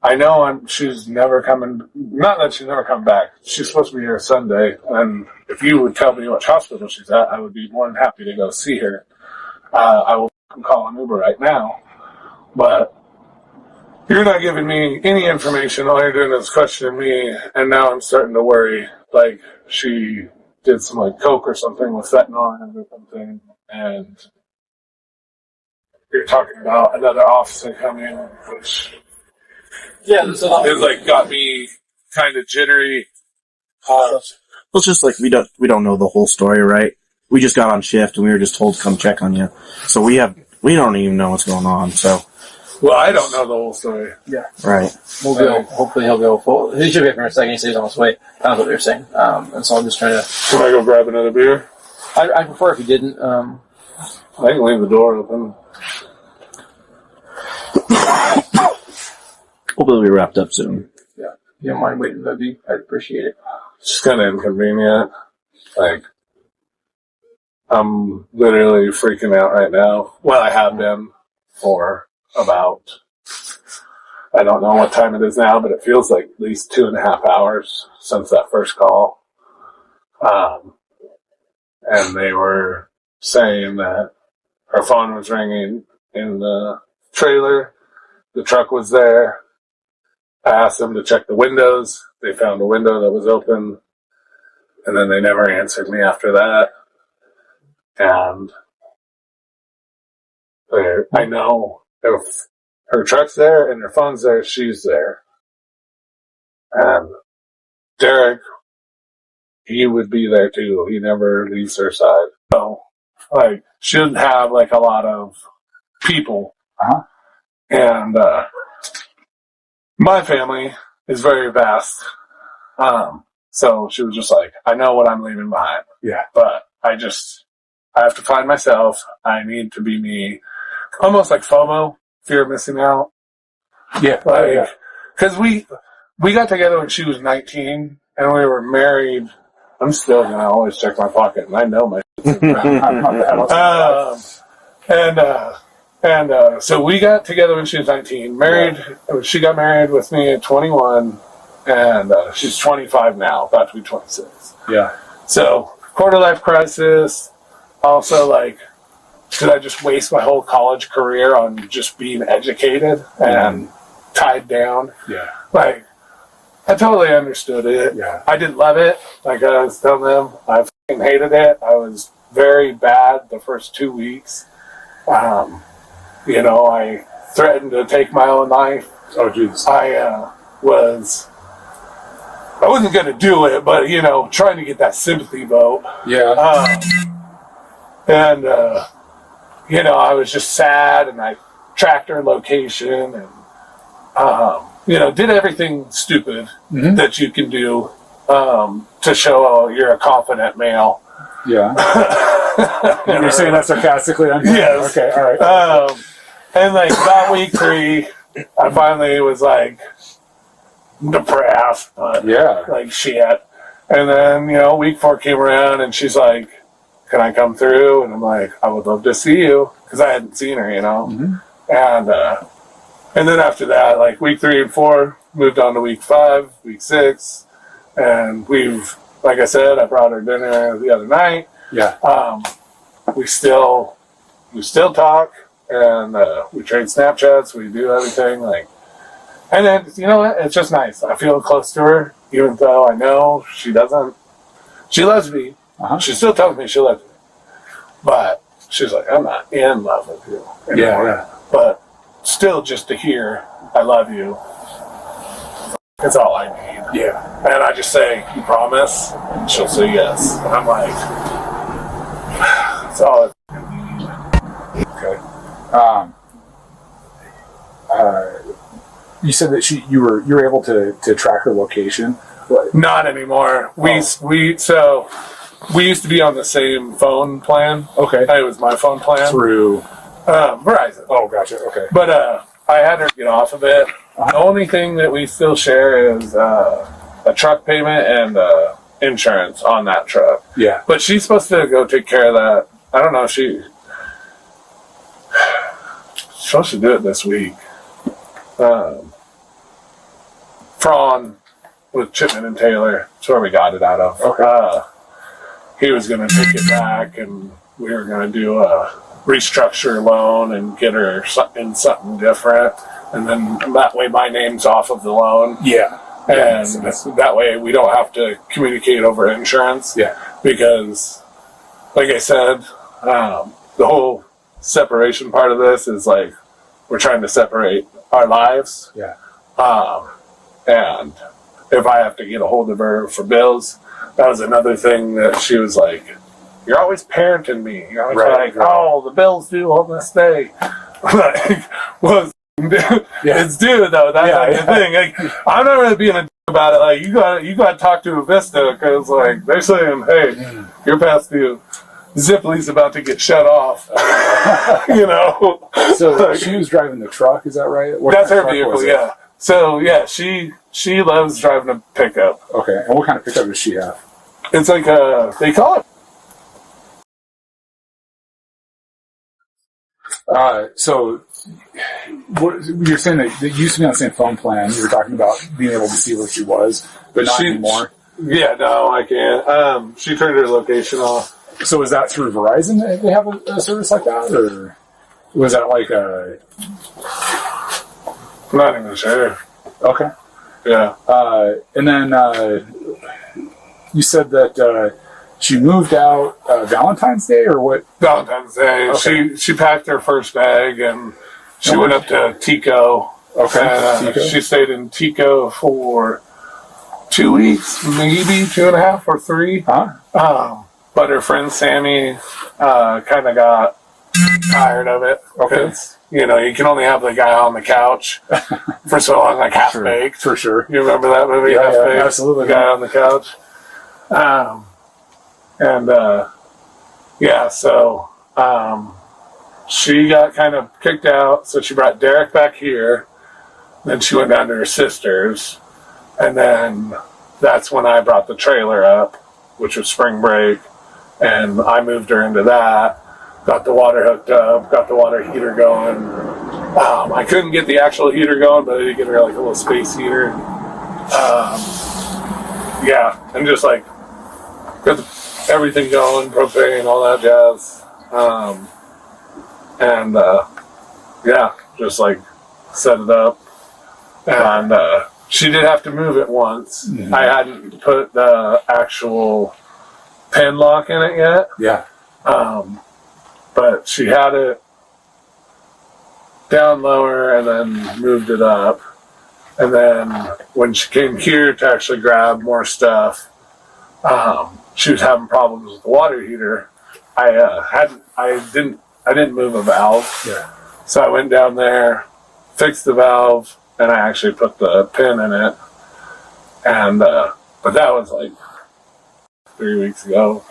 Speaker 9: I know she's never coming. Not that she's never come back. She's supposed to be here Sunday, and if you would tell me which hospital she's at, I would be more than happy to go see her. I will call an Uber right now, but you're not giving me any information. All you're doing is questioning me, and now I'm starting to worry. Like, she did some like coke or something with fentanyl or something, and you're talking about another officer coming, which is like got me kind of jittery.
Speaker 11: Well, it's just like we don't know the whole story, right? We just got on shift and we were just told to come check on you, so we don't even know what's going on. So
Speaker 9: Well, I don't know the whole story.
Speaker 2: Yeah.
Speaker 11: Right.
Speaker 5: We'll go. Hopefully he'll go full. He should be here for a second. He said he's on his way. That's what they were saying. And so I'm just trying to.
Speaker 9: Can I go grab another beer?
Speaker 5: I prefer if you didn't.
Speaker 9: I can leave the door open.
Speaker 11: Hopefully, it'll be wrapped up soon.
Speaker 5: Yeah. If you don't mind waiting, I'd appreciate it.
Speaker 9: It's just kind of inconvenient. Like, I'm literally freaking out right now. Well, I have been for about, I don't know what time it is now, but it feels like at least 2.5 hours since that first call. And they were saying that her phone was ringing in the trailer. The truck was there. I asked them to check the windows. They found a window that was open. And then they never answered me after that. And I know if her truck's there and her phone's there, she's there. And Derek, he would be there too. He never leaves her side. So, like, she doesn't have, like, a lot of people.
Speaker 2: Uh-huh.
Speaker 9: And my family is very vast. So she was just like, I know what I'm leaving behind.
Speaker 2: Yeah.
Speaker 9: But I have to find myself. I need to be me. Almost like FOMO, fear of missing out.
Speaker 2: Yeah.
Speaker 9: Like, because we got together when she was 19 and we were married. I'm still going to always check my pocket and I know my so we got together when she was 19, married. Yeah. She got married with me at 21 and she's 25 now, about to be 26.
Speaker 2: Yeah.
Speaker 9: So quarter life crisis. Also, like, did I just waste my whole college career on just being educated and tied down?
Speaker 2: Yeah.
Speaker 9: Like, I totally understood it.
Speaker 2: Yeah.
Speaker 9: I didn't love it. Like I was telling them, I fucking hated it. I was very bad the first 2 weeks. You know, I threatened to take my own life.
Speaker 2: Oh, Jesus.
Speaker 9: I wasn't going to do it, but, you know, trying to get that sympathy vote.
Speaker 2: Yeah.
Speaker 9: You know, I was just sad, and I tracked her location, and, you know, did everything stupid that you can do to show you're a confident male.
Speaker 2: Yeah. You're saying that sarcastically?
Speaker 9: Yes.
Speaker 2: Okay, all right.
Speaker 9: And, like, about week 3, I finally was, like, depressed, but, like, shit. And then, you know, week 4 came around, and she's like, can I come through? And I'm like, I would love to see you, because I hadn't seen her, you know. And then after that, like, week 3 and 4, moved on to week 5, week 6, and we've, like I said, I brought her dinner the other night.
Speaker 2: Yeah.
Speaker 9: We still talk, and we trade Snapchats, we do everything, like, and then, you know what, it's just nice. I feel close to her, even though I know she doesn't. She loves me. She still tells me she loves me. But she's like, I'm not in love with you anymore.
Speaker 2: Yeah.
Speaker 9: But still, just to hear, I love you, it's all I need.
Speaker 2: Yeah.
Speaker 9: And I just say, you promise? And she'll say yes. And I'm like, that's all I need.
Speaker 2: Okay. You said that you were able to track her location.
Speaker 9: Not anymore. We used to be on the same phone plan.
Speaker 2: Okay.
Speaker 9: It was my phone plan.
Speaker 2: Through
Speaker 9: Verizon.
Speaker 2: Oh, gotcha. Okay.
Speaker 9: But I had her get off of it. The only thing that we still share is a truck payment and insurance on that truck.
Speaker 2: Yeah.
Speaker 9: But she's supposed to go take care of that. I don't know. She's supposed to do it this week. Prawn with Chipman and Taylor. That's where we got it out of.
Speaker 2: Okay.
Speaker 9: He was going to take it back, and we were going to do a restructure loan and get her in something different. And then that way my name's off of the loan.
Speaker 2: Yeah.
Speaker 9: And that way we don't have to communicate over insurance.
Speaker 2: Yeah.
Speaker 9: Because, like I said, the whole separation part of this is like we're trying to separate our lives.
Speaker 2: Yeah.
Speaker 9: And if I have to get a hold of her for bills, that was another thing that she was like, you're always parenting me. You're always like, oh, the bills due on this day. Like, was It's due though. That's the thing. Like, I'm not really being a about it. Like, you got to talk to Avista because like they're saying, hey, you're past due. Zipley's about to get shut off. You know.
Speaker 12: So she was driving the truck. Is that right?
Speaker 9: That's her vehicle. Yeah. So yeah, she loves driving a pickup.
Speaker 12: Okay. And what kind of pickup does she have?
Speaker 9: It's like they call it.
Speaker 12: So you're saying that you used to be on the same phone plan. You were talking about being able to see where she was, but not anymore.
Speaker 9: Yeah, no, I can't. She turned her location off.
Speaker 12: So is that through Verizon that they have a service like that, or was that like a?
Speaker 9: I'm not even sure.
Speaker 12: Okay.
Speaker 9: Yeah.
Speaker 12: And then you said that she moved out Valentine's Day, or what?
Speaker 9: Valentine's Day.
Speaker 12: Okay.
Speaker 9: She packed her first bag and she went up to Tico.
Speaker 12: Okay.
Speaker 9: And,
Speaker 12: Tico.
Speaker 9: she stayed in Tico for 2 weeks, maybe 2.5 or 3.
Speaker 12: Huh?
Speaker 9: But her friend Sammy kind of got tired of it.
Speaker 12: Okay.
Speaker 9: You know, you can only have the guy on the couch for so long, like Half Baked.
Speaker 12: For sure.
Speaker 9: You remember that movie?
Speaker 12: Yeah,
Speaker 9: Half Baked?
Speaker 12: absolutely.
Speaker 9: The guy on the couch. So she got kind of kicked out, so she brought Derek back here. Then she went down to her sister's, and then that's when I brought the trailer up, which was spring break, and I moved her into that. Got the water hooked up, got the water heater going. I couldn't get the actual heater going, but I did get her like a little space heater. And just like got everything going, propane, all that jazz. Just like set it up. And she did have to move it once. Mm-hmm. I hadn't put the actual pin lock in it yet.
Speaker 12: Yeah.
Speaker 9: But she had it down lower and then moved it up. And then when she came here to actually grab more stuff, she was having problems with the water heater. I didn't move a valve.
Speaker 12: Yeah.
Speaker 9: So I went down there, fixed the valve, and I actually put the pin in it. And but that was like 3 weeks ago.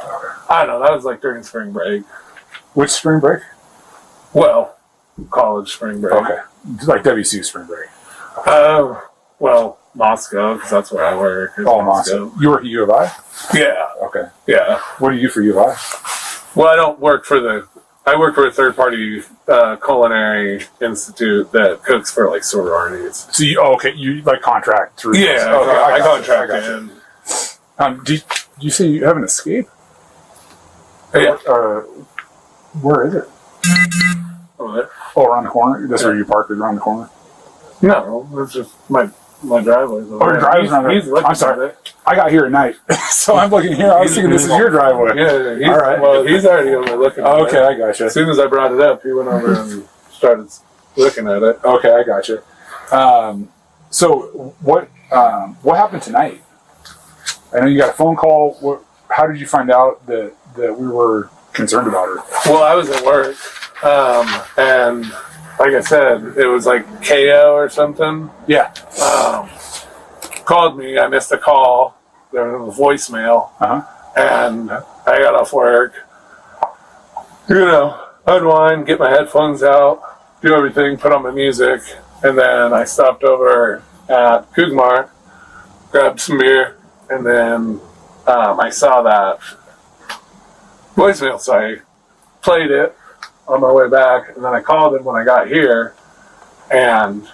Speaker 9: I don't know, that was like during spring break.
Speaker 12: Which spring break?
Speaker 9: Well, college spring break.
Speaker 12: Okay. Like WC spring break.
Speaker 9: Well, Moscow, because that's where I work.
Speaker 12: Oh, Moscow. You work at U of I?
Speaker 9: Yeah.
Speaker 12: Okay.
Speaker 9: Yeah.
Speaker 12: What do you do for U of I?
Speaker 9: Well, I don't work for I work for a third-party culinary institute that cooks for, like, sororities.
Speaker 12: So you like contract through?
Speaker 9: Yeah,
Speaker 12: okay,
Speaker 9: I contract in.
Speaker 12: Do you say you have an escape?
Speaker 9: Yeah.
Speaker 12: Where is it?
Speaker 9: Over there.
Speaker 12: Oh, around the corner? That's where you parked it, around the corner?
Speaker 9: No, it's just my driveway's over there.
Speaker 12: Your driveway's around there. I'm sorry. I got here at night, so I'm looking here. I was thinking this is your driveway.
Speaker 9: Yeah,
Speaker 12: all right.
Speaker 9: Well, he's already over looking at it.
Speaker 12: Okay, I got you.
Speaker 9: As soon as I brought it up, he went over and started looking at it.
Speaker 12: Okay, I got you. So what happened tonight? I know you got a phone call. How did you find out that we were concerned about her?
Speaker 9: Well, I was at work, and like I said, it was like KO or something.
Speaker 12: Yeah.
Speaker 9: Called me. I missed a call. There was a voicemail. And I got off work. Unwind, get my headphones out, do everything, put on my music, and then I stopped over at Kugmar, grabbed some beer, and then I saw that voicemail, so I played it on my way back, and then I called him when I got here, and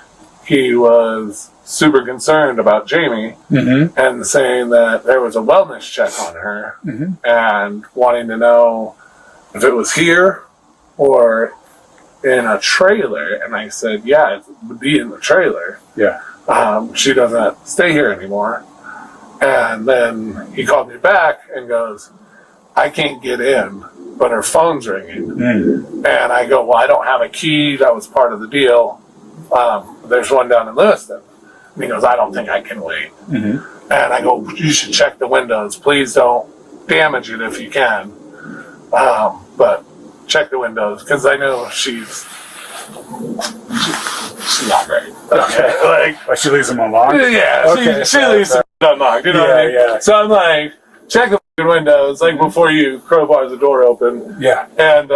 Speaker 9: he was super concerned about Jamie, and saying that there was a wellness check on her, and wanting to know if it was here or in a trailer. And I said, yeah, it would be in the trailer.
Speaker 12: Yeah.
Speaker 9: She doesn't stay here anymore. And then he called me back and goes, I can't get in, but her phone's ringing. And I go, well, I don't have a key. That was part of the deal. There's one down in Lewiston. And he goes, I don't think I can wait. And I go, you should check the windows. Please don't damage it if you can. But check the windows, because I know she's
Speaker 5: not great.
Speaker 12: Okay. Like she leaves them unlocked?
Speaker 5: Yeah,
Speaker 12: Okay,
Speaker 5: she leaves it unlocked. You know what I mean?
Speaker 12: Yeah.
Speaker 5: So I'm like, check the windows, like before you crowbar the door open.
Speaker 12: Yeah.
Speaker 5: And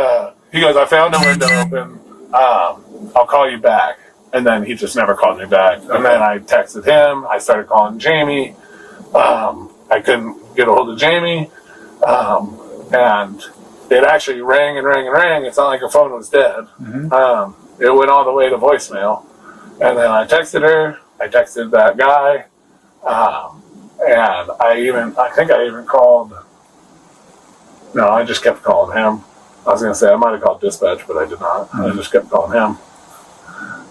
Speaker 5: he goes, I found the window open. I'll call you back. And then he just never called me back. And then I texted him. I started calling Jamie. I couldn't get a hold of Jamie. And it actually rang and rang and rang. It's not like her phone was dead. It went all the way to voicemail. And then I texted her. I texted that guy. And I think I even called. No, I just kept calling him. I was going to say I might have called dispatch, but I did not. I just kept calling him.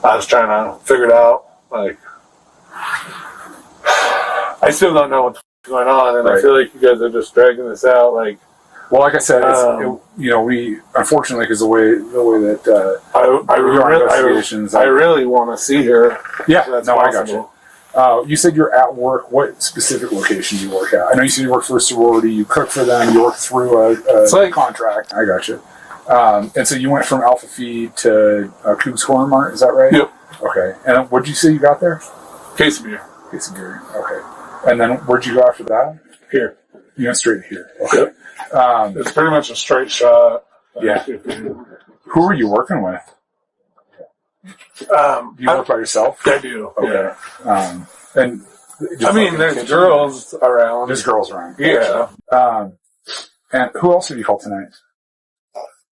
Speaker 5: I was trying to figure it out. Like, I still don't know what's going on, and I feel like you guys are just dragging this out. Like,
Speaker 12: well, like I said, we unfortunately because the way that
Speaker 5: I really want to see her.
Speaker 12: Yeah,
Speaker 5: that's
Speaker 12: no,
Speaker 5: possible.
Speaker 12: I got you. You said you're at work. What specific location do you work at? I know you said you work for a sorority. You cook for them. You work through a contract. I got you. And so you went from Alpha Feed to Coog's Corner Mart. Is that right?
Speaker 5: Yep.
Speaker 12: Okay. And what did you say you got there?
Speaker 5: Case of beer.
Speaker 12: Case of beer. Okay. And then where'd you go after that?
Speaker 5: Here.
Speaker 12: You went straight here. Okay.
Speaker 5: Yep. It's pretty much a straight shot.
Speaker 12: Yeah. Who are you working with? Do you work by yourself?
Speaker 5: I do.
Speaker 12: Okay.
Speaker 5: Yeah.
Speaker 12: And
Speaker 5: I mean, there's girls around.
Speaker 12: There's girls around.
Speaker 5: Yeah.
Speaker 12: And who else did you call tonight?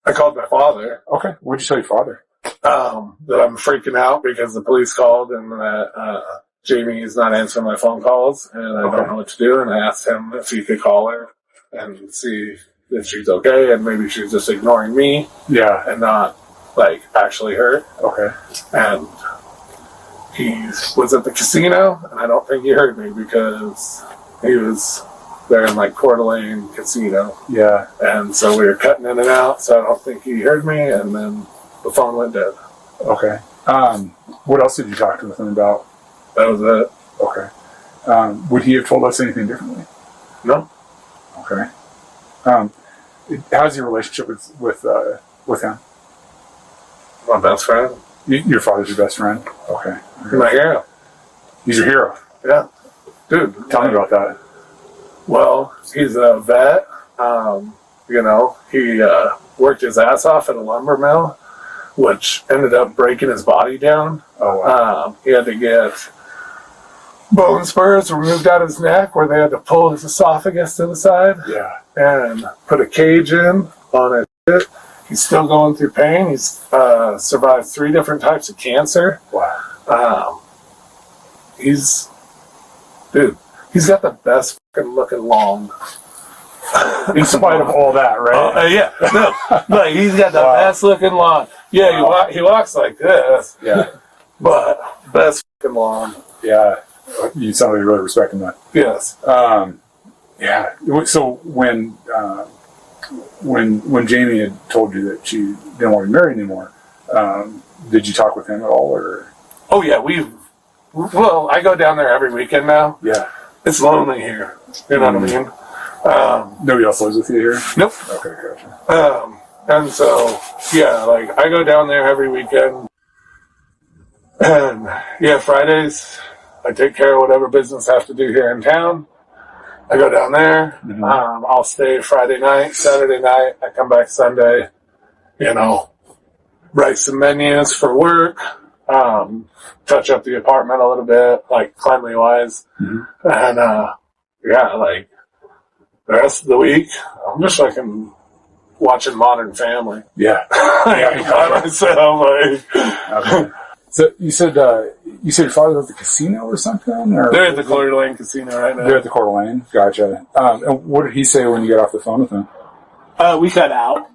Speaker 5: I called my father.
Speaker 12: Okay. What'd you tell your father?
Speaker 5: That I'm freaking out because the police called and that Jamie is not answering my phone calls and I don't know what to do. And I asked him if he could call her and see if she's okay and maybe she's just ignoring me.
Speaker 12: Yeah.
Speaker 5: And not like actually hurt.
Speaker 12: Okay.
Speaker 5: And he was at the casino and I don't think he heard me because he was there in like Coeur d'Alene Casino.
Speaker 12: Yeah.
Speaker 5: And so we were cutting in and out, so I don't think he heard me, and then the phone went dead.
Speaker 12: Okay. What else did you talk to him about?
Speaker 5: That was it.
Speaker 12: Okay. Would he have told us anything differently?
Speaker 5: No.
Speaker 12: Okay. How's your relationship with him?
Speaker 5: My best friend.
Speaker 12: Your father's your best friend? Okay.
Speaker 5: He's my hero.
Speaker 12: He's your hero?
Speaker 5: Yeah. Dude.
Speaker 12: Tell me about that.
Speaker 5: Well, he's a vet. He worked his ass off at a lumber mill, which ended up breaking his body down.
Speaker 12: Oh, wow.
Speaker 5: He had to get bone spurs removed out of his neck where they had to pull his esophagus to the side.
Speaker 12: Yeah.
Speaker 5: And put a cage in on it. He's still going through pain. He's survived 3 different types of cancer.
Speaker 12: Wow.
Speaker 5: He's got the best fucking looking long.
Speaker 12: In spite of all that, right?
Speaker 5: Yeah. No, he's got the best looking long. Yeah, wow. He walks like this.
Speaker 12: Yeah.
Speaker 5: But best fucking long.
Speaker 12: Yeah. You sound like you really respect him that.
Speaker 5: Yes.
Speaker 12: Yeah. So when Jamie had told you that she didn't want to be married anymore, did you talk with him at all, or?
Speaker 5: Oh yeah, I go down there every weekend now.
Speaker 12: Yeah.
Speaker 5: It's lonely here. You know what I mean?
Speaker 12: Nobody else lives with you here?
Speaker 5: Nope.
Speaker 12: Okay, gotcha.
Speaker 5: And so, yeah, like, I go down there every weekend. And, yeah, Fridays, I take care of whatever business I have to do here in town. I go down there.
Speaker 12: Mm-hmm.
Speaker 5: I'll stay Friday night, Saturday night. I come back Sunday, write some menus for work. Touch up the apartment a little bit, like cleanly-wise. Mm-hmm. And, like, the rest of the week, I'm just fucking watching Modern Family.
Speaker 12: Yeah.
Speaker 5: By myself,
Speaker 12: Okay. So you said your father's at the casino or something? Or
Speaker 5: they're at the Coeur d'Alene Casino right now.
Speaker 12: They're at the Coeur d'Alene? Gotcha. And what did he say when you got off the phone with him?
Speaker 5: We cut out.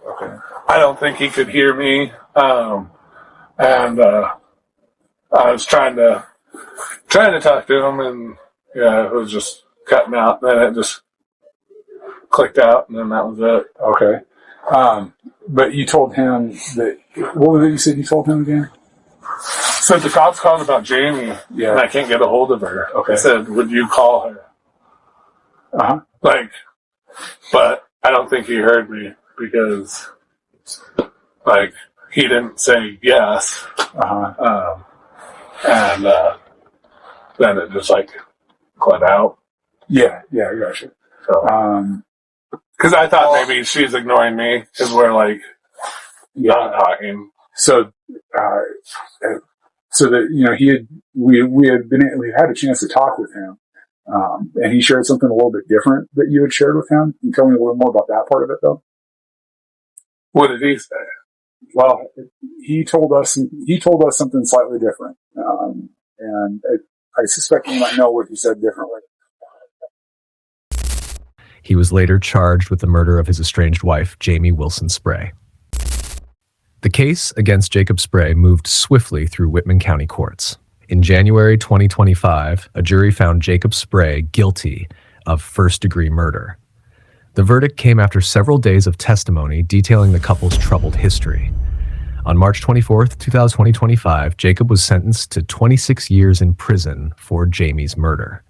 Speaker 12: Okay.
Speaker 5: I don't think he could hear me. And I was trying to talk to him, and it was just cutting out. Then it just clicked out, and then that was it.
Speaker 12: Okay. But you told him that. What was it you said you told him again?
Speaker 5: So the cops called about Jamie, and I can't get a hold of her.
Speaker 12: Okay.
Speaker 5: I said, "Would you call her?"
Speaker 12: Uh-huh.
Speaker 5: But I don't think he heard me because, he didn't say yes.
Speaker 12: Uh-huh.
Speaker 9: and then it just like bled out. Yeah, I gotcha. So, because I thought maybe she's ignoring me because we're like not talking. So, so that we had a chance to talk with him, and he shared something a little bit different that you had shared with him. Can you tell me a little more about that part of it, though? What did he say? Well, he told us something slightly different, and I suspect you might know what he said differently.
Speaker 6: He was later charged with the murder of his estranged wife, Jamie Wilson Spray. The case against Jacob Spray moved swiftly through Whitman County courts. In January 2025, a jury found Jacob Spray guilty of first-degree murder. The verdict came after several days of testimony detailing the couple's troubled history. On March 24, 2025, Jacob was sentenced to 26 years in prison for Jamie's murder.